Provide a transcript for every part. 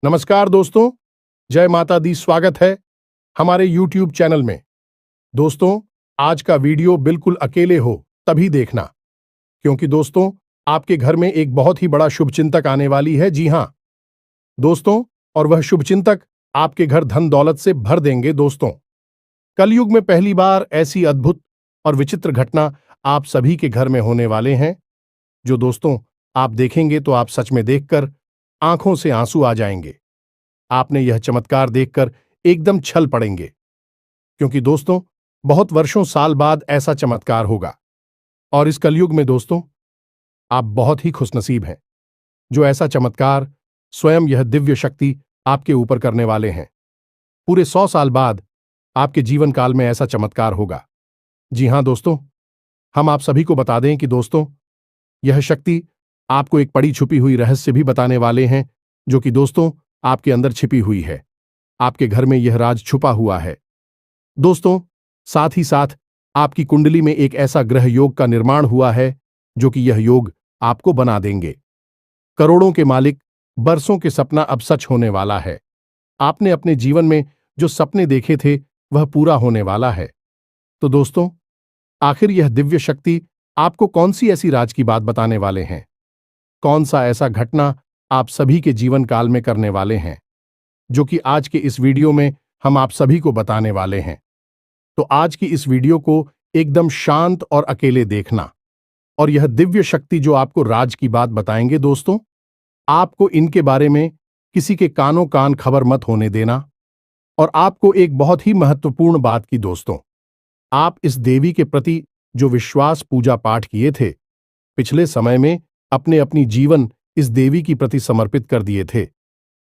नमस्कार दोस्तों, जय माता दी। स्वागत है हमारे YouTube चैनल में। दोस्तों, आज का वीडियो बिल्कुल अकेले हो तभी देखना, क्योंकि दोस्तों आपके घर में एक बहुत ही बड़ा शुभचिंतक आने वाली है। जी हां दोस्तों, और वह शुभचिंतक आपके घर धन दौलत से भर देंगे। दोस्तों, कलयुग में पहली बार ऐसी अद्भुत और विचित्र घटना आप सभी के घर में होने वाले हैं, जो दोस्तों आप देखेंगे तो आप सच में देखकर आंखों से आंसू आ जाएंगे। आपने यह चमत्कार देखकर एकदम छल पड़ेंगे, क्योंकि दोस्तों बहुत वर्षों साल बाद ऐसा चमत्कार होगा। और इस कलयुग में दोस्तों आप बहुत ही खुशनसीब हैं, जो ऐसा चमत्कार स्वयं यह दिव्य शक्ति आपके ऊपर करने वाले हैं। पूरे 100 साल बाद आपके जीवन काल में ऐसा चमत्कार होगा। जी हां दोस्तों, हम आप सभी को बता दें कि दोस्तों यह शक्ति आपको एक पड़ी छुपी हुई रहस्य भी बताने वाले हैं, जो कि दोस्तों आपके अंदर छिपी हुई है। आपके घर में यह राज छुपा हुआ है। दोस्तों, साथ ही साथ आपकी कुंडली में एक ऐसा ग्रह योग का निर्माण हुआ है, जो कि यह योग आपको बना देंगे करोड़ों के मालिक। बरसों के सपना अब सच होने वाला है। आपने अपने जीवन में जो सपने देखे थे वह पूरा होने वाला है। तो दोस्तों, आखिर यह दिव्य शक्ति आपको कौन सी ऐसी राज की बात बताने वाले हैं? कौन सा ऐसा घटना आप सभी के जीवन काल में करने वाले हैं, जो कि आज के इस वीडियो में हम आप सभी को बताने वाले हैं। तो आज की इस वीडियो को एकदम शांत और अकेले देखना, और यह दिव्य शक्ति जो आपको राज की बात बताएंगे दोस्तों, आपको इनके बारे में किसी के कानों कान खबर मत होने देना। और आपको एक बहुत ही महत्वपूर्ण बात की दोस्तों, आप इस देवी के प्रति जो विश्वास पूजा पाठ किए थे पिछले समय में, अपने अपनी जीवन इस देवी की प्रति समर्पित कर दिए थे,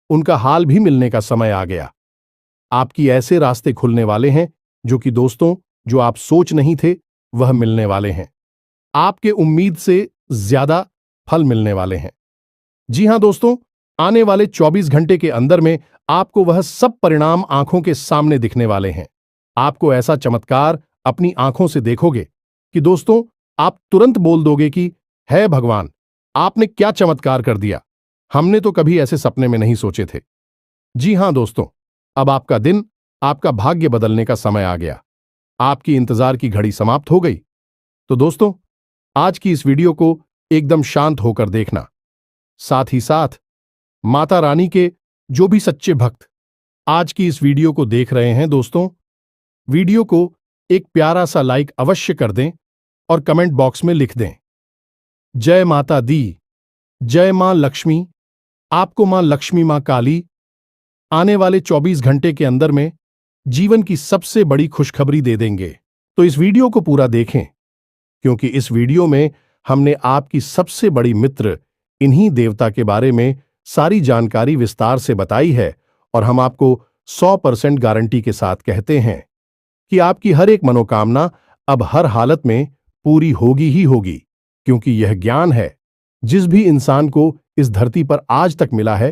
उनका हाल भी मिलने का समय आ गया। आपकी ऐसे रास्ते खुलने वाले हैं जो कि दोस्तों जो आप सोच नहीं थे वह मिलने वाले हैं। आपके उम्मीद से ज्यादा फल मिलने वाले हैं। जी हां दोस्तों, आने वाले 24 घंटे के अंदर में आपको वह सब परिणाम आंखों के सामने दिखने वाले हैं। आपको ऐसा चमत्कार अपनी आंखों से देखोगे कि दोस्तों आप तुरंत बोल दोगे कि है भगवान, आपने क्या चमत्कार कर दिया, हमने तो कभी ऐसे सपने में नहीं सोचे थे। जी हां दोस्तों, अब आपका दिन, आपका भाग्य बदलने का समय आ गया। आपकी इंतजार की घड़ी समाप्त हो गई। तो दोस्तों आज की इस वीडियो को एकदम शांत होकर देखना। साथ ही साथ माता रानी के जो भी सच्चे भक्त आज की इस वीडियो को देख रहे हैं दोस्तों, वीडियो को एक प्यारा सा लाइक अवश्य कर दें और कमेंट बॉक्स में लिख दें, जय माता दी, जय मां लक्ष्मी। आपको मां लक्ष्मी, मां काली आने वाले 24 घंटे के अंदर में जीवन की सबसे बड़ी खुशखबरी दे देंगे। तो इस वीडियो को पूरा देखें, क्योंकि इस वीडियो में हमने आपकी सबसे बड़ी मित्र इन्हीं देवता के बारे में सारी जानकारी विस्तार से बताई है। और हम आपको 100% गारंटी के साथ कहते हैं कि आपकी हर एक मनोकामना अब हर हालत में पूरी होगी ही होगी, क्योंकि यह ज्ञान है जिस भी इंसान को इस धरती पर आज तक मिला है,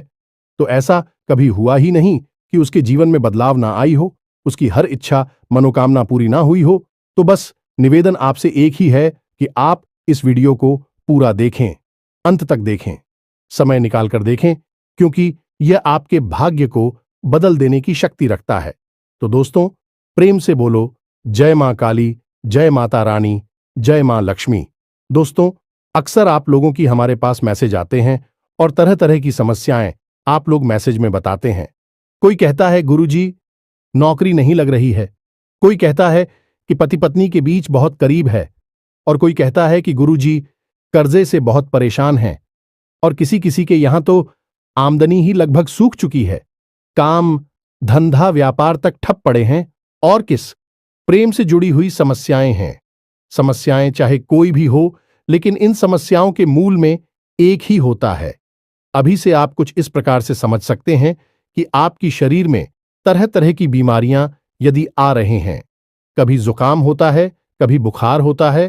तो ऐसा कभी हुआ ही नहीं कि उसके जीवन में बदलाव ना आई हो, उसकी हर इच्छा मनोकामना पूरी ना हुई हो। तो बस निवेदन आपसे एक ही है कि आप इस वीडियो को पूरा देखें, अंत तक देखें, समय निकालकर देखें, क्योंकि यह आपके भाग्य को बदल देने की शक्ति रखता है। तो दोस्तों प्रेम से बोलो, जय मां काली, जय माता रानी, जय मां लक्ष्मी। दोस्तों अक्सर आप लोगों की हमारे पास मैसेज आते हैं और तरह तरह की समस्याएं आप लोग मैसेज में बताते हैं। कोई कहता है गुरुजी नौकरी नहीं लग रही है, कोई कहता है कि पति पत्नी के बीच बहुत करीब है, और कोई कहता है कि गुरुजी कर्जे से बहुत परेशान हैं, और किसी किसी के यहां तो आमदनी ही लगभग सूख चुकी है, काम धंधा व्यापार तक ठप पड़े हैं, और किस प्रेम से जुड़ी हुई समस्याएं हैं। समस्याएं चाहे कोई भी हो, लेकिन इन समस्याओं के मूल में एक ही होता है। अभी से आप कुछ इस प्रकार से समझ सकते हैं कि आपकी शरीर में तरह तरह की बीमारियां यदि आ रहे हैं, कभी जुकाम होता है, कभी बुखार होता है,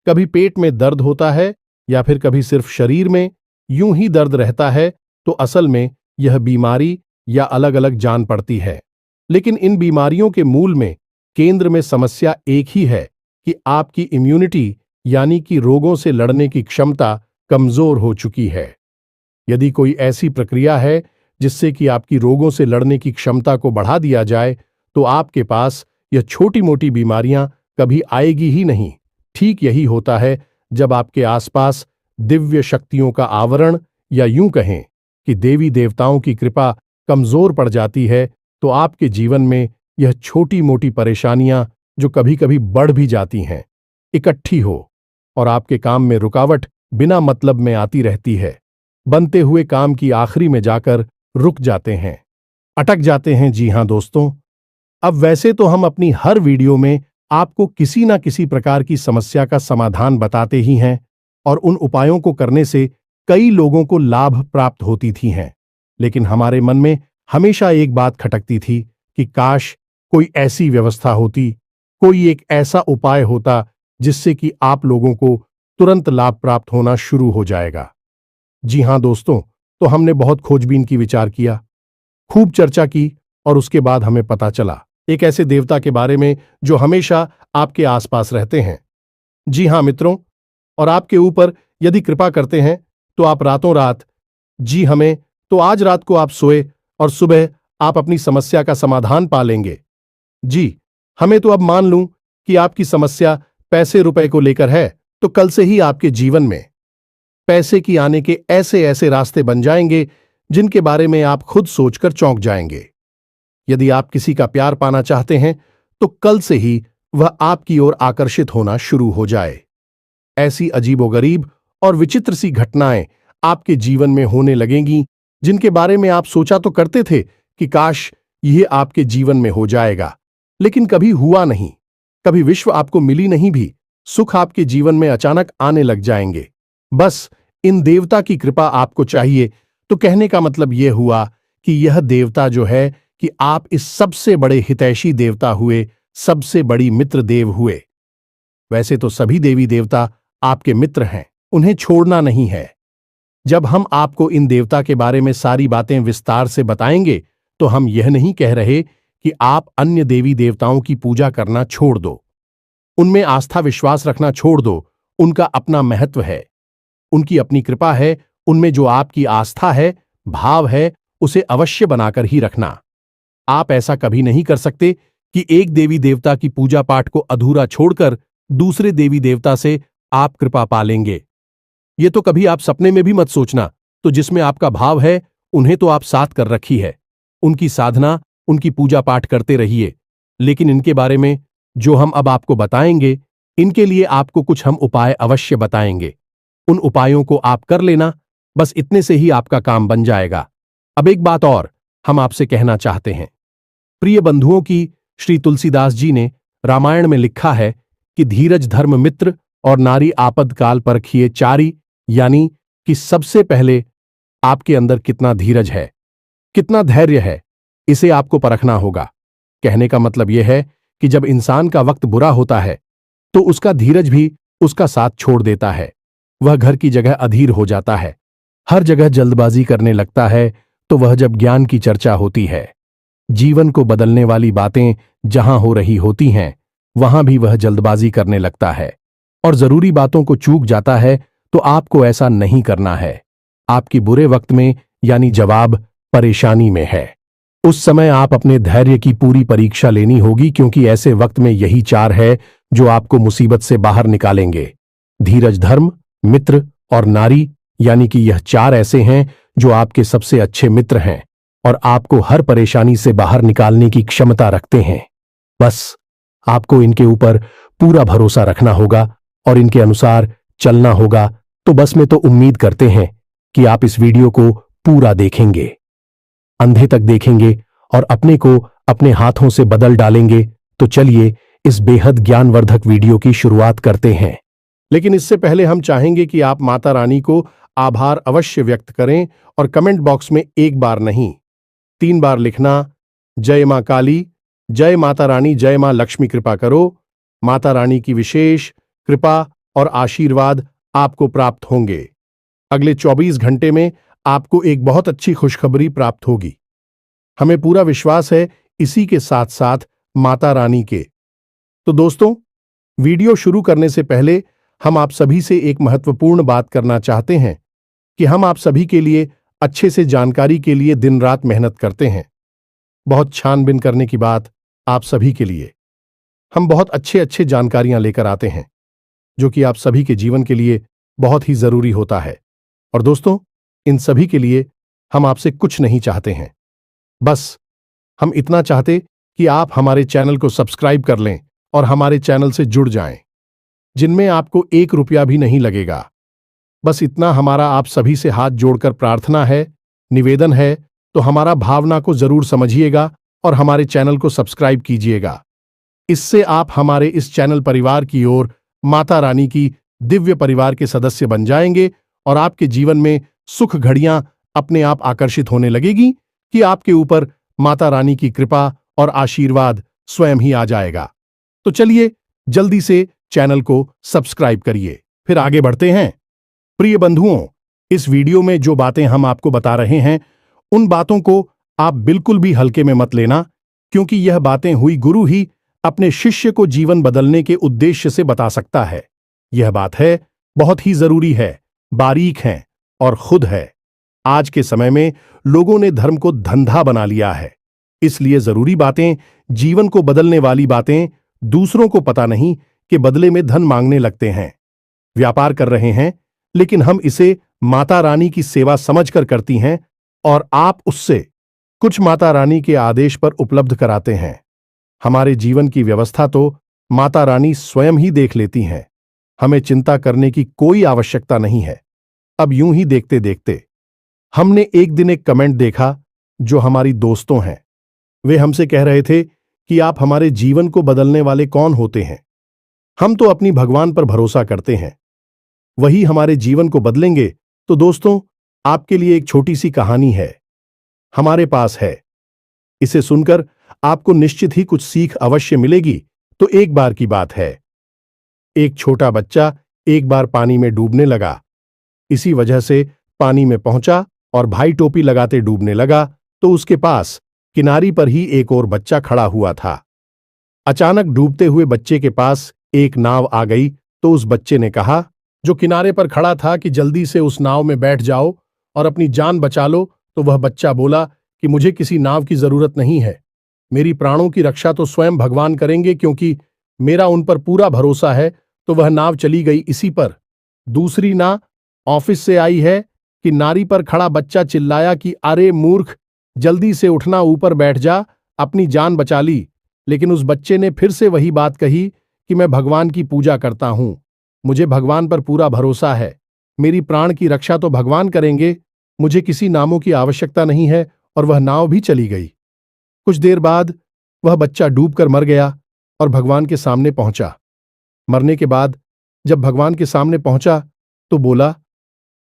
कभी पेट में दर्द होता है, या फिर कभी सिर्फ शरीर में यूं ही दर्द रहता है, तो असल में यह बीमारी या अलग अलग जान पड़ती है। लेकिन इन बीमारियों के मूल में, केंद्र में समस्या एक ही है कि आपकी इम्यूनिटी यानी कि रोगों से लड़ने की क्षमता कमजोर हो चुकी है। यदि कोई ऐसी प्रक्रिया है जिससे कि आपकी रोगों से लड़ने की क्षमता को बढ़ा दिया जाए, तो आपके पास यह छोटी मोटी बीमारियां कभी आएगी ही नहीं। ठीक यही होता है जब आपके आसपास दिव्य शक्तियों का आवरण, या यूं कहें कि देवी देवताओं की कृपा कमजोर पड़ जाती है, तो आपके जीवन में यह छोटी मोटी परेशानियां, जो कभी कभी बढ़ भी जाती हैं, इकट्ठी हो और आपके काम में रुकावट बिना मतलब में आती रहती है। बनते हुए काम की आखिरी में जाकर रुक जाते हैं, अटक जाते हैं। जी हां दोस्तों, अब वैसे तो हम अपनी हर वीडियो में आपको किसी ना किसी प्रकार की समस्या का समाधान बताते ही हैं, और उन उपायों को करने से कई लोगों को लाभ प्राप्त होती थी हैं। लेकिन हमारे मन में हमेशा एक बात खटकती थी कि काश कोई ऐसी व्यवस्था होती, कोई एक ऐसा उपाय होता जिससे कि आप लोगों को तुरंत लाभ प्राप्त होना शुरू हो जाएगा। जी हां दोस्तों, तो हमने बहुत खोजबीन की, विचार किया, खूब चर्चा की, और उसके बाद हमें पता चला एक ऐसे देवता के बारे में जो हमेशा आपके आसपास रहते हैं। जी हां मित्रों, और आपके ऊपर यदि कृपा करते हैं तो आप रातों रात, जी हमें, तो आज रात को आप सोए और सुबह आप अपनी समस्या का समाधान पा लेंगे। जी, हमें तो अब मान लूं कि आपकी समस्या पैसे रुपए को लेकर है, तो कल से ही आपके जीवन में पैसे की आने के ऐसे ऐसे रास्ते बन जाएंगे जिनके बारे में आप खुद सोचकर चौंक जाएंगे। यदि आप किसी का प्यार पाना चाहते हैं तो कल से ही वह आपकी ओर आकर्षित होना शुरू हो जाए। ऐसी अजीबोगरीब और विचित्र सी घटनाएं आपके जीवन में होने लगेंगी जिनके बारे में आप सोचा तो करते थे कि काश यह आपके जीवन में हो जाएगा, लेकिन कभी हुआ नहीं। कभी विश्व आपको मिली नहीं भी, सुख आपके जीवन में अचानक आने लग जाएंगे। बस इन देवता की कृपा आपको चाहिए। तो कहने का मतलब यह हुआ कि यह देवता जो है कि आप इस सबसे बड़े हितैषी देवता हुए, सबसे बड़ी मित्र देव हुए। वैसे तो सभी देवी देवता आपके मित्र हैं, उन्हें छोड़ना नहीं है। जब हम आपको इन देवता के बारे में सारी बातें विस्तार से बताएंगे, तो हम यह नहीं कह रहे कि आप अन्य देवी देवताओं की पूजा करना छोड़ दो, उनमें आस्था विश्वास रखना छोड़ दो। उनका अपना महत्व है, उनकी अपनी कृपा है। उनमें जो आपकी आस्था है, भाव है, उसे अवश्य बनाकर ही रखना। आप ऐसा कभी नहीं कर सकते कि एक देवी देवता की पूजा पाठ को अधूरा छोड़कर दूसरे देवी देवता से आप कृपा पा लेंगे। ये तो कभी आप सपने में भी मत सोचना। तो जिसमें आपका भाव है, उन्हें तो आप साथ कर रखी है, उनकी साधना, उनकी पूजा पाठ करते रहिए। लेकिन इनके बारे में जो हम अब आपको बताएंगे, इनके लिए आपको कुछ हम उपाय अवश्य बताएंगे। उन उपायों को आप कर लेना, बस इतने से ही आपका काम बन जाएगा। अब एक बात और हम आपसे कहना चाहते हैं। प्रिय बंधुओं की, श्री तुलसीदास जी ने रामायण में लिखा है कि धीरज धर्म मित्र और नारी आपद काल परखिए चारी, यानी कि सबसे पहले आपके अंदर कितना धीरज है, कितना धैर्य है, इसे आपको परखना होगा। कहने का मतलब यह है कि जब इंसान का वक्त बुरा होता है तो उसका धीरज भी उसका साथ छोड़ देता है। वह घर की जगह अधीर हो जाता है, हर जगह जल्दबाजी करने लगता है। तो वह जब ज्ञान की चर्चा होती है, जीवन को बदलने वाली बातें जहां हो रही होती हैं, वहां भी वह जल्दबाजी करने लगता है और जरूरी बातों को चूक जाता है। तो आपको ऐसा नहीं करना है। आपकी बुरे वक्त में, यानी जवाब परेशानी में है, उस समय आप अपने धैर्य की पूरी परीक्षा लेनी होगी, क्योंकि ऐसे वक्त में यही चार है जो आपको मुसीबत से बाहर निकालेंगे। धीरज धर्म मित्र और नारी, यानी कि यह चार ऐसे हैं जो आपके सबसे अच्छे मित्र हैं और आपको हर परेशानी से बाहर निकालने की क्षमता रखते हैं। बस आपको इनके ऊपर पूरा भरोसा रखना होगा और इनके अनुसार चलना होगा। तो बस मैं तो उम्मीद करते हैं कि आप इस वीडियो को पूरा देखेंगे, अंधे तक देखेंगे और अपने को अपने हाथों से बदल डालेंगे। तो चलिए इस बेहद ज्ञानवर्धक वीडियो की शुरुआत करते हैं। लेकिन इससे पहले हम चाहेंगे कि आप माता रानी को आभार अवश्य व्यक्त करें और कमेंट बॉक्स में एक बार नहीं 3 बार लिखना, जय मां काली, जय माता रानी, जय मां लक्ष्मी कृपा करो। माता रानी की विशेष कृपा और आशीर्वाद आपको प्राप्त होंगे। अगले 24 घंटे में आपको एक बहुत अच्छी खुशखबरी प्राप्त होगी। हमें पूरा विश्वास है इसी के साथ साथ माता रानी के। तो दोस्तों, वीडियो शुरू करने से पहले हम आप सभी से एक महत्वपूर्ण बात करना चाहते हैं कि हम आप सभी के लिए अच्छे से जानकारी के लिए दिन रात मेहनत करते हैं। बहुत छानबीन करने की बात आप सभी के लिए। हम बहुत अच्छे अच्छे जानकारियां लेकर आते हैं जो कि आप सभी के जीवन के लिए बहुत ही जरूरी होता है। और दोस्तों, इन सभी के लिए हम आपसे कुछ नहीं चाहते हैं, बस हम इतना चाहते कि आप हमारे चैनल को सब्सक्राइब कर लें और हमारे चैनल से जुड़ जाएं, जिनमें आपको 1 रुपया भी नहीं लगेगा। बस इतना हमारा आप सभी से हाथ जोड़कर प्रार्थना है, निवेदन है, तो हमारा भावना को जरूर समझिएगा और हमारे चैनल को सब्सक्राइब कीजिएगा। इससे आप हमारे इस चैनल परिवार की ओर माता रानी की दिव्य परिवार के सदस्य बन जाएंगे और आपके जीवन में सुख घड़ियां अपने आप आकर्षित होने लगेगी कि आपके ऊपर माता रानी की कृपा और आशीर्वाद स्वयं ही आ जाएगा। तो चलिए जल्दी से चैनल को सब्सक्राइब करिए, फिर आगे बढ़ते हैं। प्रिय बंधुओं, इस वीडियो में जो बातें हम आपको बता रहे हैं उन बातों को आप बिल्कुल भी हल्के में मत लेना, क्योंकि यह बातें हुई गुरु ही अपने शिष्य को जीवन बदलने के उद्देश्य से बता सकता है। यह बात है, बहुत ही जरूरी है, बारीक है और खुद है। आज के समय में लोगों ने धर्म को धंधा बना लिया है, इसलिए जरूरी बातें, जीवन को बदलने वाली बातें दूसरों को पता नहीं कि बदले में धन मांगने लगते हैं। व्यापार कर रहे हैं, लेकिन हम इसे माता रानी की सेवा समझकर करती हैं और आप उससे कुछ माता रानी के आदेश पर उपलब्ध कराते हैं। हमारे जीवन की व्यवस्था तो माता रानी स्वयं ही देख लेती हैं, हमें चिंता करने की कोई आवश्यकता नहीं है। अब यूं ही देखते देखते हमने एक दिन एक कमेंट देखा जो हमारी दोस्तों हैं। वे हमसे कह रहे थे कि आप हमारे जीवन को बदलने वाले कौन होते हैं? हम तो अपनी भगवान पर भरोसा करते हैं, वही हमारे जीवन को बदलेंगे। तो दोस्तों, आपके लिए एक छोटी सी कहानी है, हमारे पास है। इसे सुनकर आपको निश्चित ही कुछ सीख अवश्य मिलेगी। तो एक बार की बात है, एक छोटा बच्चा एक बार पानी में डूबने लगा। इसी वजह से पानी में पहुंचा और भाई टोपी लगाते डूबने लगा, तो उसके पास किनारी पर ही एक और बच्चा खड़ा हुआ था। अचानक डूबते हुए बच्चे के पास एक नाव आ गई, तो उस बच्चे ने कहा, जो किनारे पर खड़ा था, कि जल्दी से उस नाव में बैठ जाओ और अपनी जान बचा लो। तो वह बच्चा बोला कि मुझे किसी नाव की जरूरत नहीं है, मेरी प्राणों की रक्षा तो स्वयं भगवान करेंगे, क्योंकि मेरा उन पर पूरा भरोसा है। तो वह नाव चली गई इसी पर। दूसरी ना ऑफिस से आई है कि नारी पर खड़ा बच्चा चिल्लाया कि अरे मूर्ख, जल्दी से उठना, ऊपर बैठ जा, अपनी जान बचा ली। लेकिन उस बच्चे ने फिर से वही बात कही कि मैं भगवान की पूजा करता हूं, मुझे भगवान पर पूरा भरोसा है, मेरी प्राण की रक्षा तो भगवान करेंगे, मुझे किसी नामों की आवश्यकता नहीं है। और वह नाव भी चली गई। कुछ देर बाद वह बच्चा डूबकर मर गया और भगवान के सामने पहुंचा। मरने के बाद जब भगवान के सामने पहुंचा तो बोला,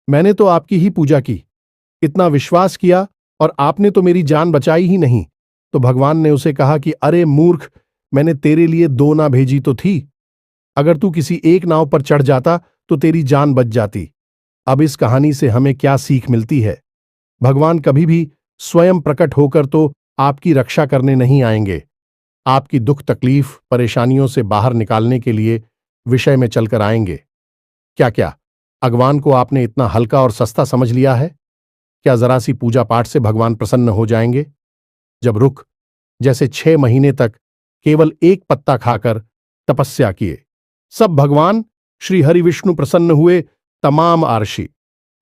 मैंने तो आपकी ही पूजा की, इतना विश्वास किया, और आपने तो मेरी जान बचाई ही नहीं। तो भगवान ने उसे कहा कि अरे मूर्ख, मैंने तेरे लिए 2 नाव भेजी तो थी, अगर तू किसी एक नाव पर चढ़ जाता तो तेरी जान बच जाती। अब इस कहानी से हमें क्या सीख मिलती है? भगवान कभी भी स्वयं प्रकट होकर तो आपकी रक्षा करने नहीं आएंगे, आपकी दुख तकलीफ परेशानियों से बाहर निकालने के लिए विषय में चलकर आएंगे। क्या भगवान को आपने इतना हल्का और सस्ता समझ लिया है? क्या जरा सी पूजा पाठ से भगवान प्रसन्न हो जाएंगे? जब रुख जैसे 6 महीने तक केवल एक पत्ता खाकर तपस्या किए, सब भगवान श्री हरि विष्णु प्रसन्न हुए। तमाम आरशी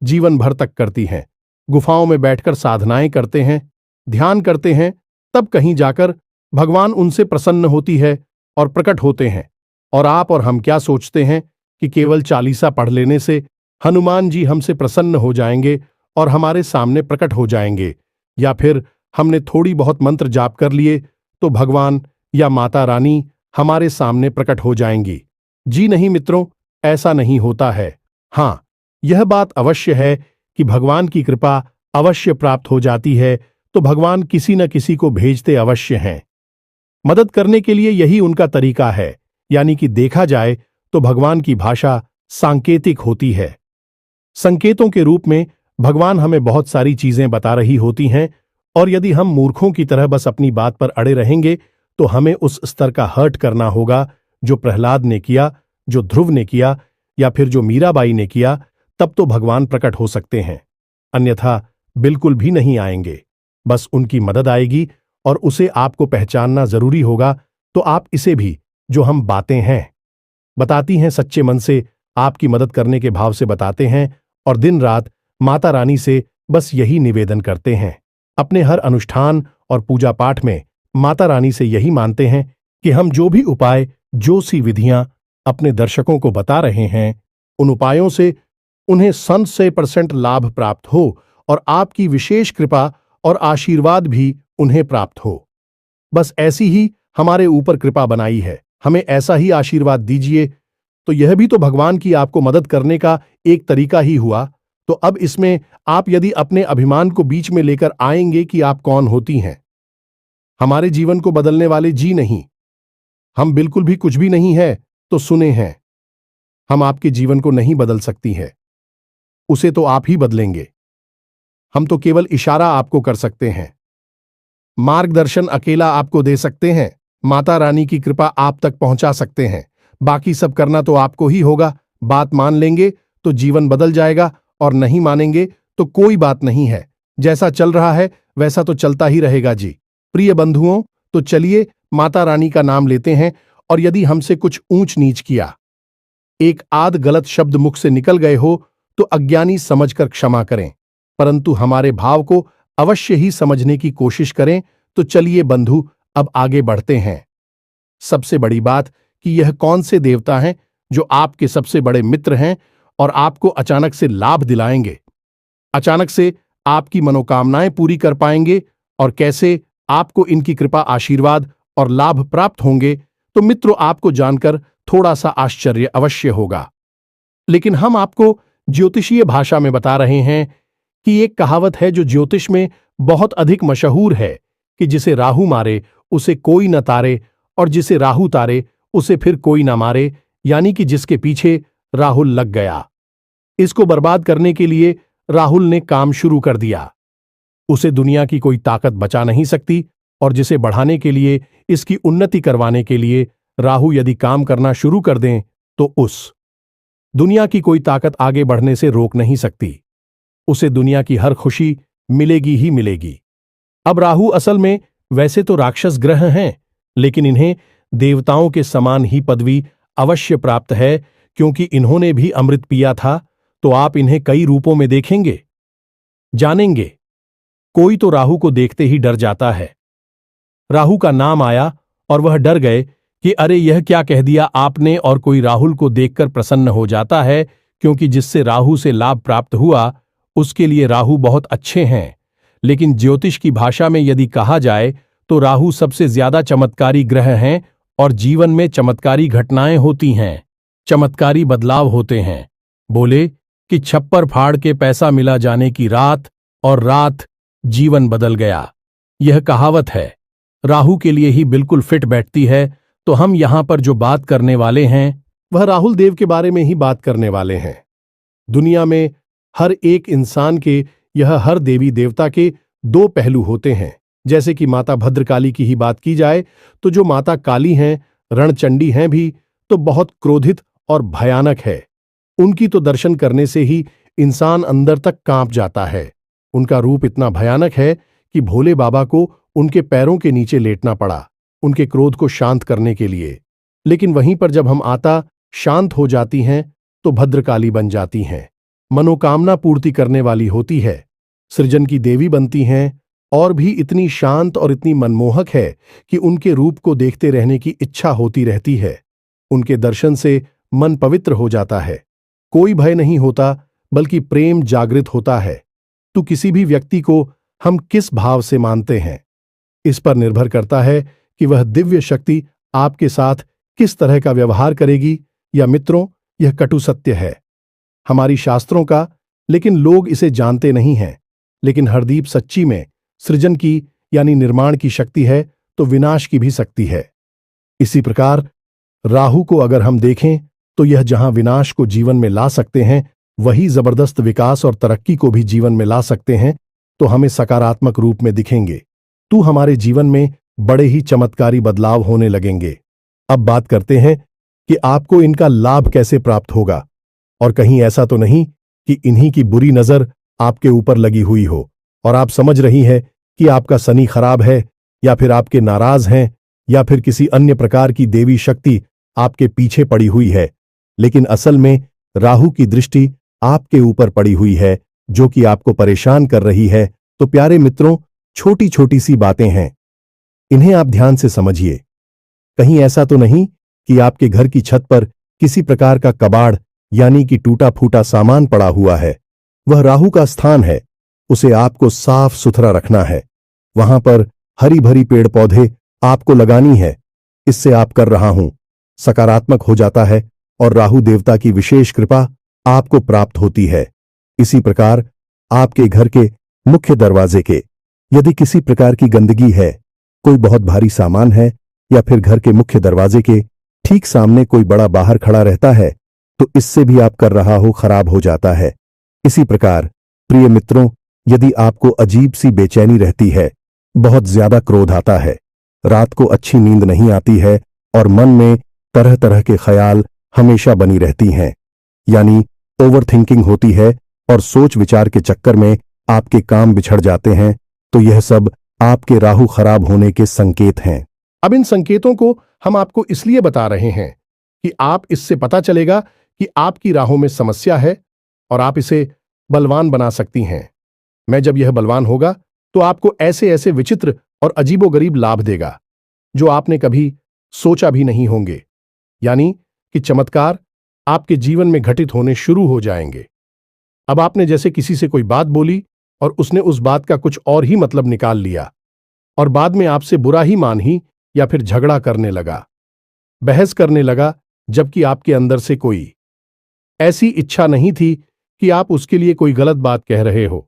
जीवन भर तक करती हैं, गुफाओं में बैठकर साधनाएं करते हैं, ध्यान करते हैं, तब कहीं जाकर भगवान उनसे प्रसन्न होती है और प्रकट होते हैं। और आप और हम क्या सोचते हैं कि केवल चालीसा पढ़ लेने से हनुमान जी हमसे प्रसन्न हो जाएंगे और हमारे सामने प्रकट हो जाएंगे, या फिर हमने थोड़ी बहुत मंत्र जाप कर लिए तो भगवान या माता रानी हमारे सामने प्रकट हो जाएंगी? जी नहीं मित्रों, ऐसा नहीं होता है। हां, यह बात अवश्य है कि भगवान की कृपा अवश्य प्राप्त हो जाती है, तो भगवान किसी न किसी को भेजते अवश्य हैं मदद करने के लिए, यही उनका तरीका है। यानी कि देखा जाए तो भगवान की भाषा सांकेतिक होती है। संकेतों के रूप में भगवान हमें बहुत सारी चीजें बता रही होती हैं, और यदि हम मूर्खों की तरह बस अपनी बात पर अड़े रहेंगे तो हमें उस स्तर का हर्ट करना होगा जो प्रहलाद ने किया, जो ध्रुव ने किया, या फिर जो मीराबाई ने किया। तब तो भगवान प्रकट हो सकते हैं, अन्यथा बिल्कुल भी नहीं आएंगे। बस उनकी मदद आएगी और उसे आपको पहचानना जरूरी होगा। तो आप इसे भी, जो हम बातें हैं बताती हैं, सच्चे मन से आपकी मदद करने के भाव से बताते हैं और दिन रात माता रानी से बस यही निवेदन करते हैं। अपने हर अनुष्ठान और पूजा पाठ में माता रानी से यही मानते हैं कि हम जो भी उपाय, जो सी विधियां अपने दर्शकों को बता रहे हैं, उन उपायों से उन्हें 100% लाभ प्राप्त हो और आपकी विशेष कृपा और आशीर्वाद भी उन्हें प्राप्त हो। बस ऐसी ही हमारे ऊपर कृपा बनाई है, हमें ऐसा ही आशीर्वाद दीजिए। तो यह भी तो भगवान की आपको मदद करने का एक तरीका ही हुआ। तो अब इसमें आप यदि अपने अभिमान को बीच में लेकर आएंगे कि आप कौन होती हैं, हमारे जीवन को बदलने वाले जी नहीं, हम बिल्कुल भी कुछ भी नहीं है, तो सुने हैं, हम आपके जीवन को नहीं बदल सकती है, उसे तो आप ही बदलेंगे। हम तो केवल इशारा आपको कर सकते हैं, मार्गदर्शन अकेला आपको दे सकते हैं, माता रानी की कृपा आप तक पहुंचा सकते हैं। बाकी सब करना तो आपको ही होगा। बात मान लेंगे तो जीवन बदल जाएगा और नहीं मानेंगे तो कोई बात नहीं है। जैसा चल रहा है वैसा तो चलता ही रहेगा जी। प्रिय बंधुओं, तो चलिए माता रानी का नाम लेते हैं और यदि हमसे कुछ ऊंच नीच किया, एक आध गलत शब्द मुख से निकल गए हो तो अज्ञानी समझकर क्षमा करें, परंतु हमारे भाव को अवश्य ही समझने की कोशिश करें। तो चलिए बंधु, अब आगे बढ़ते हैं। सबसे बड़ी बात कि यह कौन से देवता हैं जो आपके सबसे बड़े मित्र हैं और आपको अचानक से लाभ दिलाएंगे, अचानक से आपकी मनोकामनाएं पूरी कर पाएंगे, और कैसे आपको इनकी कृपा, आशीर्वाद और लाभ प्राप्त होंगे। तो मित्रों, आपको जानकर थोड़ा सा आश्चर्य अवश्य होगा, लेकिन हम आपको ज्योतिषीय भाषा में बता रहे हैं कि एक कहावत है जो ज्योतिष में बहुत अधिक मशहूर है कि जिसे राहु मारे उसे कोई न तारे, और जिसे राहु तारे उसे फिर कोई ना मारे, यानी कि जिसके पीछे राहुल लग गया, इसको बर्बाद करने के लिए राहुल ने काम शुरू कर दिया, उसे दुनिया की कोई ताकत बचा नहीं सकती। और जिसे बढ़ाने के लिए, इसकी उन्नति करवाने के लिए राहु यदि काम करना शुरू कर दें तो उस दुनिया की कोई ताकत आगे बढ़ने से रोक नहीं सकती, उसे दुनिया की हर खुशी मिलेगी ही मिलेगी। अब राहु असल में वैसे तो राक्षस ग्रह हैं, लेकिन इन्हें देवताओं के समान ही पदवी अवश्य प्राप्त है, क्योंकि इन्होंने भी अमृत पिया था। तो आप इन्हें कई रूपों में देखेंगे, जानेंगे। कोई तो राहु को देखते ही डर जाता है। राहु का नाम आया और वह डर गए कि अरे यह क्या कह दिया आपने, और कोई राहुल को देखकर प्रसन्न हो जाता है, क्योंकि जिससे राहु से लाभ प्राप्त हुआ उसके लिए राहु बहुत अच्छे हैं। लेकिन ज्योतिष की भाषा में यदि कहा जाए तो राहु सबसे ज्यादा चमत्कारी ग्रह हैं और जीवन में चमत्कारी घटनाएं होती हैं, चमत्कारी बदलाव होते हैं। बोले कि छप्पर फाड़ के पैसा मिला जाने की रात, और रात जीवन बदल गया। यह कहावत है, राहु के लिए ही बिल्कुल फिट बैठती है। तो हम यहां पर जो बात करने वाले हैं वह राहुल देव के बारे में ही बात करने वाले हैं। दुनिया में हर एक इंसान के, यह हर देवी देवता के दो पहलू होते हैं। जैसे कि माता भद्रकाली की ही बात की जाए तो जो माता काली हैं, रणचंडी हैं भी, तो बहुत क्रोधित और भयानक है। उनकी तो दर्शन करने से ही इंसान अंदर तक कांप जाता है। उनका रूप इतना भयानक है कि भोले बाबा को उनके पैरों के नीचे लेटना पड़ा उनके क्रोध को शांत करने के लिए। लेकिन वहीं पर जब हम आता शांत हो जाती हैं तो भद्रकाली बन जाती हैं, मनोकामना पूर्ति करने वाली होती है, सृजन की देवी बनती हैं, और भी इतनी शांत और इतनी मनमोहक है कि उनके रूप को देखते रहने की इच्छा होती रहती है। उनके दर्शन से मन पवित्र हो जाता है, कोई भय नहीं होता, बल्कि प्रेम जागृत होता है। तो किसी भी व्यक्ति को हम किस भाव से मानते हैं, इस पर निर्भर करता है कि वह दिव्य शक्ति आपके साथ किस तरह का व्यवहार करेगी। या मित्रों, यह कटु सत्य है हमारी शास्त्रों का, लेकिन लोग इसे जानते नहीं हैं। लेकिन हरदीप सच्ची में सृजन की यानी निर्माण की शक्ति है तो विनाश की भी शक्ति है। इसी प्रकार राहु को अगर हम देखें तो यह जहां विनाश को जीवन में ला सकते हैं, वही जबरदस्त विकास और तरक्की को भी जीवन में ला सकते हैं। तो हमें सकारात्मक रूप में दिखेंगे, तो हमारे जीवन में बड़े ही चमत्कारी बदलाव होने लगेंगे। अब बात करते हैं कि आपको इनका लाभ कैसे प्राप्त होगा, और कहीं ऐसा तो नहीं कि इन्हीं की बुरी नजर आपके ऊपर लगी हुई हो। और आप समझ रही है कि आपका शनि खराब है, या फिर आपके नाराज हैं, या फिर किसी अन्य प्रकार की देवी शक्ति आपके पीछे पड़ी हुई है। लेकिन असल में राहु की दृष्टि आपके ऊपर पड़ी हुई है, जो कि आपको परेशान कर रही है। तो प्यारे मित्रों, छोटी छोटी सी बातें हैं, इन्हें आप ध्यान से समझिए। कहीं ऐसा तो नहीं कि आपके घर की छत पर किसी प्रकार का कबाड़ यानी कि टूटा फूटा सामान पड़ा हुआ है। वह राहु का स्थान है, उसे आपको साफ सुथरा रखना है। वहां पर हरी भरी पेड़ पौधे आपको लगानी है। इससे आप कर रहा हूं सकारात्मक हो जाता है और राहु देवता की विशेष कृपा आपको प्राप्त होती है। इसी प्रकार आपके घर के मुख्य दरवाजे के यदि किसी प्रकार की गंदगी है, कोई बहुत भारी सामान है, या फिर घर के मुख्य दरवाजे के ठीक सामने कोई बड़ा बाहर खड़ा रहता है, तो इससे भी आप कर रहा हो खराब हो जाता है। इसी प्रकार प्रिय मित्रों, यदि आपको अजीब सी बेचैनी रहती है, बहुत ज्यादा क्रोध आता है, रात को अच्छी नींद नहीं आती है और मन में तरह तरह के ख्याल हमेशा बनी रहती हैं, यानी ओवर थिंकिंग होती है और सोच विचार के चक्कर में आपके काम बिछड़ जाते हैं, तो यह सब आपके राहु खराब होने के संकेत हैं। अब इन संकेतों को हम आपको इसलिए बता रहे हैं कि आप इससे पता चलेगा कि आपकी राहों में समस्या है और आप इसे बलवान बना सकती हैं। मैं जब यह बलवान होगा तो आपको ऐसे ऐसे विचित्र और अजीबोगरीब लाभ देगा जो आपने कभी सोचा भी नहीं होंगे, यानी कि चमत्कार आपके जीवन में घटित होने शुरू हो जाएंगे। अब आपने जैसे किसी से कोई बात बोली और उसने उस बात का कुछ और ही मतलब निकाल लिया और बाद में आपसे बुरा ही मान ही या फिर झगड़ा करने लगा, बहस करने लगा, जबकि आपके अंदर से कोई ऐसी इच्छा नहीं थी कि आप उसके लिए कोई गलत बात कह रहे हो।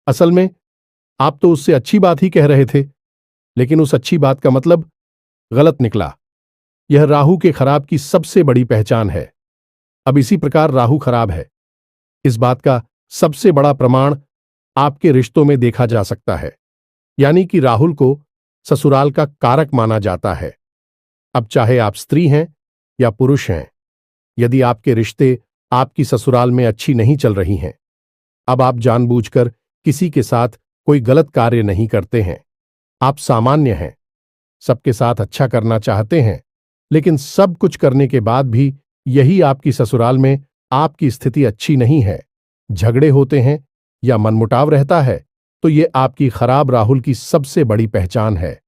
असल में आप तो उससे अच्छी बात ही कह रहे थे, लेकिन उस अच्छी बात का मतलब गलत निकला। यह राहु के खराब की सबसे बड़ी पहचान है। अब इसी प्रकार राहु खराब है, इस बात का सबसे बड़ा प्रमाण आपके रिश्तों में देखा जा सकता है, यानी कि राहुल को ससुराल का कारक माना जाता है। अब चाहे आप स्त्री हैं या पुरुष हैं, यदि आपके रिश्ते आपकी ससुराल में अच्छी नहीं चल रही हैं, अब आप जानबूझकर किसी के साथ कोई गलत कार्य नहीं करते हैं। आप सामान्य हैं, सबके साथ अच्छा करना चाहते हैं, लेकिन सब कुछ करने के बाद भी यही आपकी ससुराल में आपकी स्थिति अच्छी नहीं है, झगड़े होते हैं या मनमुटाव रहता है, तो ये आपकी खराब राहुल की सबसे बड़ी पहचान है।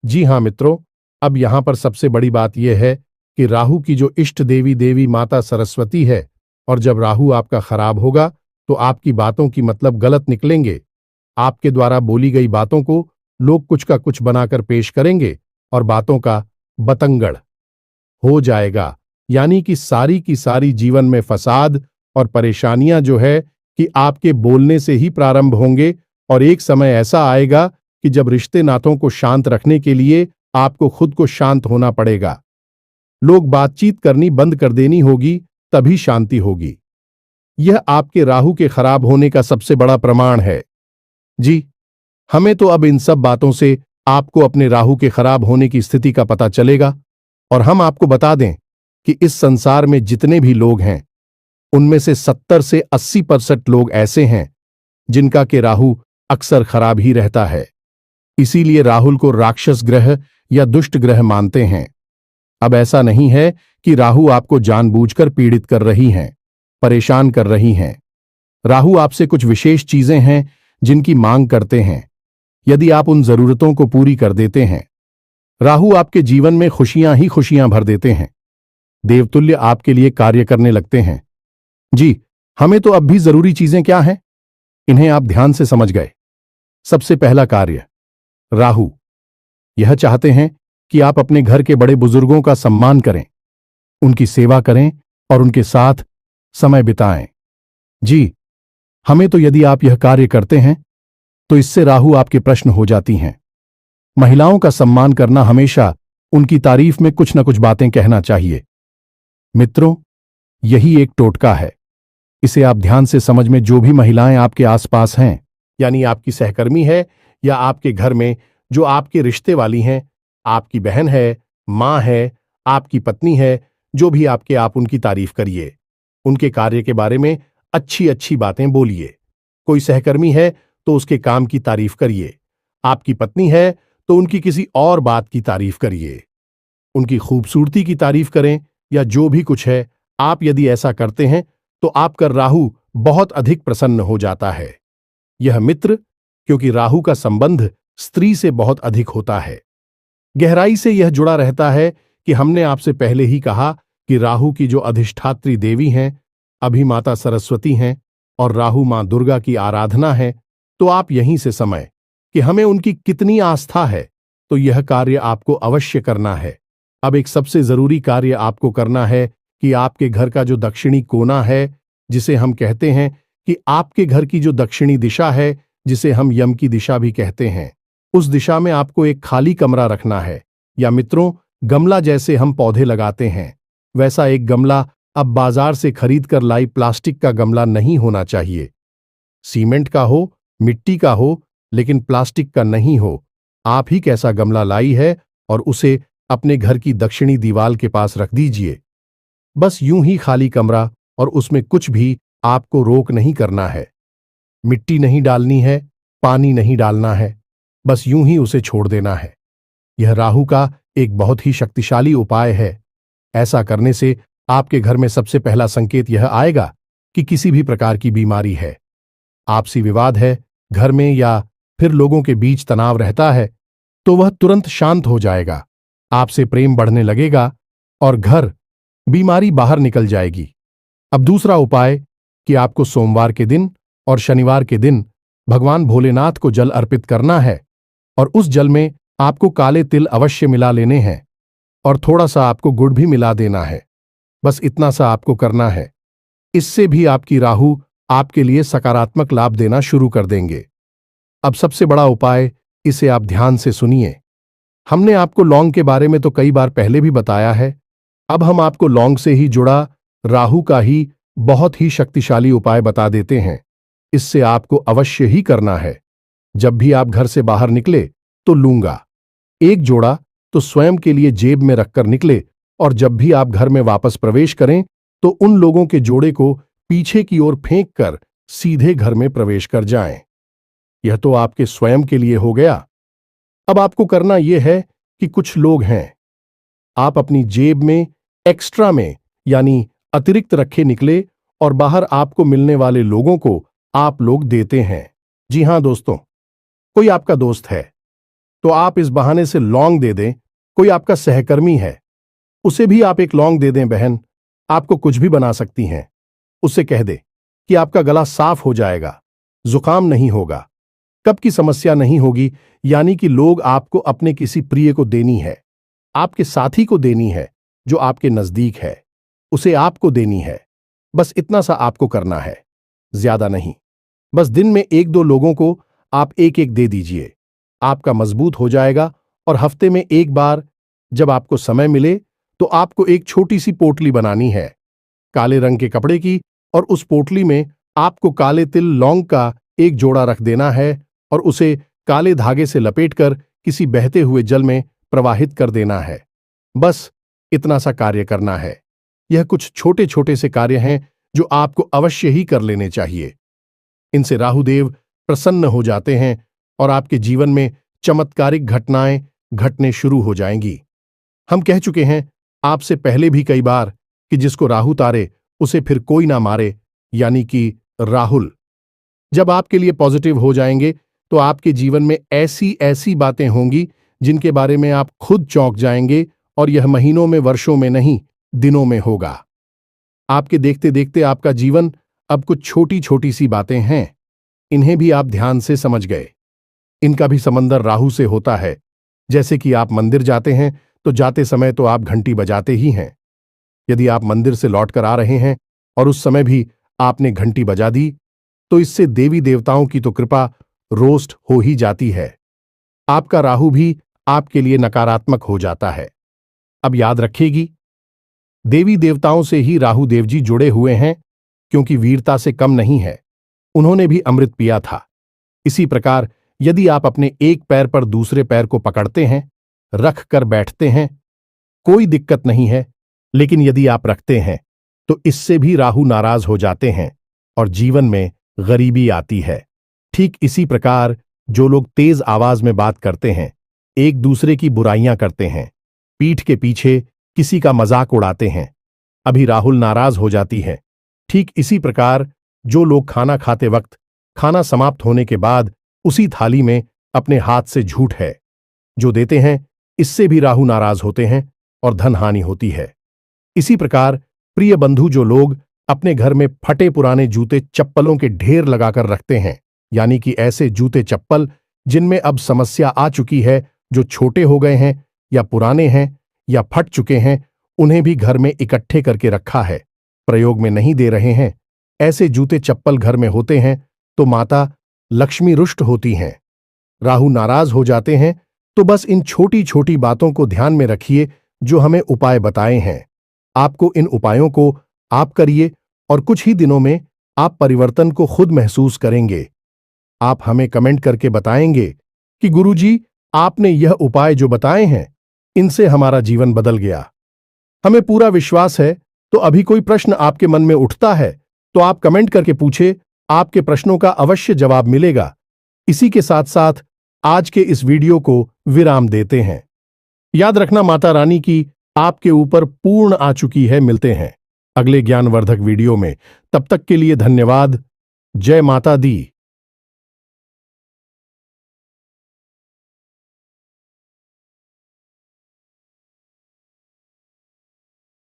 जी हां मित्रों, अब यहां पर सबसे बड़ी बात यह है कि राहु की जो इष्ट देवी देवी माता सरस्वती है, और जब राहु आपका खराब होगा तो आपकी बातों की मतलब गलत निकलेंगे। आपके द्वारा बोली गई बातों को लोग कुछ का कुछ बनाकर पेश करेंगे और बातों का बतंगड़ हो जाएगा, यानी कि सारी की सारी जीवन में फसाद और परेशानियां जो है कि आपके बोलने से ही प्रारंभ होंगे, और एक समय ऐसा आएगा कि जब रिश्ते नातों को शांत रखने के लिए आपको खुद को शांत होना पड़ेगा। लोग बातचीत करनी बंद कर देनी होगी, तभी शांति होगी। यह आपके राहु के खराब होने का सबसे बड़ा प्रमाण है। जी, हमें तो अब इन सब बातों से आपको अपने राहु के खराब होने की स्थिति का पता चलेगा, और हम आपको बता दें कि इस संसार में जितने भी लोग हैं, उनमें से 70 से 80% लोग ऐसे हैं जिनका के राहु अक्सर खराब ही रहता है। इसीलिए राहुल को राक्षस ग्रह या दुष्ट ग्रह मानते हैं। अब ऐसा नहीं है कि राहु आपको जानबूझकर पीड़ित कर रही हैं, परेशान कर रही हैं। राहु आपसे कुछ विशेष चीजें हैं जिनकी मांग करते हैं। यदि आप उन जरूरतों को पूरी कर देते हैं, राहु आपके जीवन में खुशियां ही खुशियां भर देते हैं, देवतुल्य आपके लिए कार्य करने लगते हैं। जी, हमें तो अब भी जरूरी चीजें क्या हैं, इन्हें आप ध्यान से समझ गए। सबसे पहला कार्य, राहु यह चाहते हैं कि आप अपने घर के बड़े बुजुर्गों का सम्मान करें, उनकी सेवा करें और उनके साथ समय बिताएं। जी, हमें तो यदि आप यह कार्य करते हैं तो इससे राहु आपके प्रश्न हो जाती हैं। महिलाओं का सम्मान करना, हमेशा उनकी तारीफ में कुछ न कुछ बातें कहना चाहिए। मित्रों, यही एक टोटका है, इसे आप ध्यान से समझ में। जो भी महिलाएं आपके आसपास हैं, यानी आपकी सहकर्मी है या आपके घर में जो आपके रिश्ते वाली हैं, आपकी बहन है, मां है, आपकी पत्नी है, जो भी आपके, आप उनकी तारीफ करिए, उनके कार्य के बारे में अच्छी अच्छी बातें बोलिए। कोई सहकर्मी है तो उसके काम की तारीफ करिए। आपकी पत्नी है तो उनकी किसी और बात की तारीफ करिए। उनकी खूबसूरती की तारीफ करें या जो भी कुछ है, आप यदि ऐसा करते हैं तो आपका राहु बहुत अधिक प्रसन्न हो जाता है। यह मित्र, क्योंकि राहु का संबंध स्त्री से बहुत अधिक होता है। गहराई से यह जुड़ा रहता है कि हमने आपसे पहले ही कहा कि राहु की जो अधिष्ठात्री देवी हैं, अभी माता सरस्वती हैं और राहु मां दुर्गा की आराधना है। तो आप यहीं से समय कि हमें उनकी कितनी आस्था है, तो यह कार्य आपको अवश्य करना है। अब एक सबसे जरूरी कार्य आपको करना है कि आपके घर का जो दक्षिणी कोना है, जिसे हम कहते हैं कि आपके घर की जो दक्षिणी दिशा है, जिसे हम यम की दिशा भी कहते हैं, उस दिशा में आपको एक खाली कमरा रखना है। या मित्रों, गमला जैसे हम पौधे लगाते हैं, वैसा एक गमला अब बाजार से खरीद कर लाई प्लास्टिक का गमला नहीं होना चाहिए। सीमेंट का हो, मिट्टी का हो, लेकिन प्लास्टिक का नहीं हो। आप ही कैसा गमला लाई है और उसे अपने घर की दक्षिणी दीवार के पास रख दीजिए। बस यूं ही खाली कमरा, और उसमें कुछ भी आपको रोक नहीं करना है। मिट्टी नहीं डालनी है, पानी नहीं डालना है, बस यूं ही उसे छोड़ देना है। यह राहु का एक बहुत ही शक्तिशाली उपाय है। ऐसा करने से आपके घर में सबसे पहला संकेत यह आएगा कि किसी भी प्रकार की बीमारी है, आपसी विवाद है घर में, या फिर लोगों के बीच तनाव रहता है, तो वह तुरंत शांत हो जाएगा। आपसे प्रेम बढ़ने लगेगा और घर बीमारी बाहर निकल जाएगी। अब दूसरा उपाय कि आपको सोमवार के दिन और शनिवार के दिन भगवान भोलेनाथ को जल अर्पित करना है, और उस जल में आपको काले तिल अवश्य मिला लेने हैं और थोड़ा सा आपको गुड़ भी मिला देना है। बस इतना सा आपको करना है। इससे भी आपकी राहु आपके लिए सकारात्मक लाभ देना शुरू कर देंगे। अब सबसे बड़ा उपाय, इसे आप ध्यान से सुनिए। हमने आपको लौंग के बारे में तो कई बार पहले भी बताया है। अब हम आपको लौंग से ही जुड़ा राहु का ही बहुत ही शक्तिशाली उपाय बता देते हैं। इससे आपको अवश्य ही करना है। जब भी आप घर से बाहर निकले तो लूंगा एक जोड़ा तो स्वयं के लिए जेब में रखकर निकले, और जब भी आप घर में वापस प्रवेश करें तो उन लोगों के जोड़े को पीछे की ओर फेंक कर सीधे घर में प्रवेश कर जाएं। यह तो आपके स्वयं के लिए हो गया। अब आपको करना यह है कि कुछ लोग हैं, आप अपनी जेब में एक्स्ट्रा में यानी अतिरिक्त रखे निकले और बाहर आपको मिलने वाले लोगों को आप लोग देते हैं। जी हां दोस्तों, कोई आपका दोस्त है तो आप इस बहाने से लौंग दे दें। कोई आपका सहकर्मी है, उसे भी आप एक लौंग दे दें। बहन आपको कुछ भी बना सकती हैं। उससे कह दे कि आपका गला साफ हो जाएगा, जुकाम नहीं होगा, कब की समस्या नहीं होगी। यानी कि लोग आपको अपने किसी प्रिय को देनी है, आपके साथी को देनी है जो आपके नजदीक है, उसे आपको देनी है। बस इतना सा आपको करना है, ज्यादा नहीं। बस दिन में एक दो लोगों को आप एक एक दे दीजिए। आपका मजबूत हो जाएगा। और हफ्ते में एक बार जब आपको समय मिले तो आपको एक छोटी सी पोटली बनानी है काले रंग के कपड़े की, और उस पोटली में आपको काले तिल लौंग का एक जोड़ा रख देना है और उसे काले धागे से लपेटकर किसी बहते हुए जल में प्रवाहित कर देना है। बस इतना सा कार्य करना है। यह कुछ छोटे छोटे से कार्य हैं जो आपको अवश्य ही कर लेने चाहिए। इनसे राहुदेव प्रसन्न हो जाते हैं और आपके जीवन में चमत्कारिक घटनाएं घटने शुरू हो जाएंगी। हम कह चुके हैं आपसे पहले भी कई बार कि जिसको राहु तारे उसे फिर कोई ना मारे, यानी कि राहुल जब आपके लिए पॉजिटिव हो जाएंगे तो आपके जीवन में ऐसी ऐसी बातें होंगी जिनके बारे में आप खुद चौंक जाएंगे, और यह महीनों में, वर्षों में नहीं, दिनों में होगा। आपके देखते देखते आपका जीवन अब कुछ छोटी छोटी सी बातें हैं, इन्हें भी आप ध्यान से समझ गए। इनका भी समंदर राहु से होता है। जैसे कि आप मंदिर जाते हैं तो जाते समय तो आप घंटी बजाते ही हैं। यदि आप मंदिर से लौटकर आ रहे हैं और उस समय भी आपने घंटी बजा दी तो इससे देवी देवताओं की तो कृपा रोस्ट हो ही जाती है। आपका राहु भी आपके लिए नकारात्मक हो जाता है। अब याद रखिएगी, देवी देवताओं से ही राहु देव जी जुड़े हुए हैं, क्योंकि वीरता से कम नहीं है, उन्होंने भी अमृत पिया था। इसी प्रकार यदि आप अपने एक पैर पर दूसरे पैर को पकड़ते हैं, रख कर बैठते हैं, कोई दिक्कत नहीं है, लेकिन यदि आप रखते हैं तो इससे भी राहु नाराज हो जाते हैं और जीवन में गरीबी आती है। ठीक इसी प्रकार जो लोग तेज आवाज में बात करते हैं, एक दूसरे की बुराइयां करते हैं, पीठ के पीछे किसी का मजाक उड़ाते हैं, अभी राहुल नाराज हो जाती है। ठीक इसी प्रकार जो लोग खाना खाते वक्त खाना समाप्त होने के बाद उसी थाली में अपने हाथ से झूठ है जो देते हैं, इससे भी राहु नाराज होते हैं और धन हानि होती है। इसी प्रकार प्रिय बंधु जो लोग अपने घर में फटे पुराने जूते चप्पलों के ढेर लगाकर रखते हैं, यानी कि ऐसे जूते चप्पल जिनमें अब समस्या आ चुकी है, जो छोटे हो गए हैं या पुराने हैं या फट चुके हैं, उन्हें भी घर में इकट्ठे करके रखा है, प्रयोग में नहीं दे रहे हैं, ऐसे जूते चप्पल घर में होते हैं तो माता लक्ष्मी रुष्ट होती हैं, राहु नाराज हो जाते हैं। तो बस इन छोटी छोटी बातों को ध्यान में रखिए जो हमें उपाय बताए हैं। आपको इन उपायों को आप करिए और कुछ ही दिनों में आप परिवर्तन को खुद महसूस करेंगे। आप हमें कमेंट करके बताएंगे कि गुरुजी, आपने यह उपाय जो बताए हैं, इनसे हमारा जीवन बदल गया। हमें पूरा विश्वास है। तो अभी कोई प्रश्न आपके मन में उठता है तो आप कमेंट करके पूछे, आपके प्रश्नों का अवश्य जवाब मिलेगा। इसी के साथ साथ आज के इस वीडियो को विराम देते हैं। याद रखना, माता रानी की आपके ऊपर पूर्ण आ चुकी है। मिलते हैं अगले ज्ञानवर्धक वीडियो में। तब तक के लिए धन्यवाद। जय माता दी।